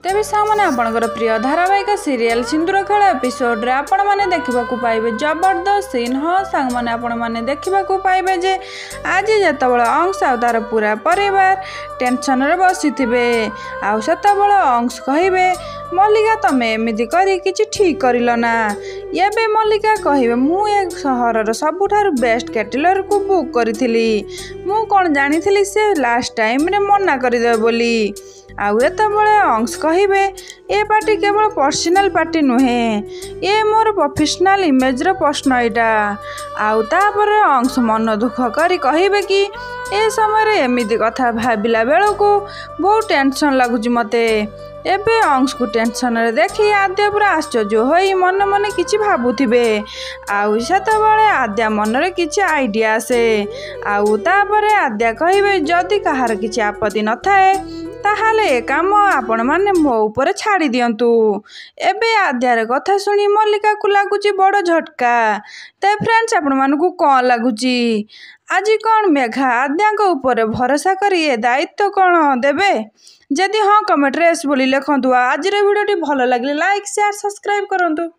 तेबे सामने आपणकर प्रिय धारावाहिक सीरियल सिंदूर खेल एपिसोड रे आपण माने देखा पाइबे जबरदस्त सीन। हाँ सांग मैंने आपण मैंने देखा पाइबे जे आज जितेबाला अंश आ तार पूरा परिवार टेंशन रे बसी थे आतबले अंश कहे मल्लिका तमें एमती करी किछि ठीक कर ना। ये मल्लिका कहे मु सहर सबुठार बेस्ट कैटलर को बुक करी मु कौन जानी से लास्ट टाइम रे मना करदे बोली। आतबले अंश कहे ए पार्टी केवल पर्सनाल पार्टी नुहे ये मोर प्रोफेशनल इमेज रो प्रश्न यहाँ आपर अंश मन दुख करी कहे कि ए समय एमती कथा भाविला बेलू बहुत टेंशन लगुच मते। एबे अंश को टेंशन रे देखी आद्या पूरा आश्चर्य होई मन मन किछि भाबुथिबे आतबले आद्या मन रे किछि आइडिया आसे तापरे आद्या कहिबे जदि कहार किछि आपत्ति न थाए ताहाले ए काम आपण माने मो ऊपर छाड़ी दियंतु। एबे आद्यार कथा सुनी मल्लिका को लागुची बड़ झटका। ते फ्रेंड्स आपण मानकु कौन लागुची आज कौन मेघा आद्या ऊपर भरोसा करी ए दायित्व कौन देबे? जदि हाँ कमेंट रे बोली लिखंतु। आज वीडियो भल लगे लाइक शेयर सब्सक्राइब करंतु।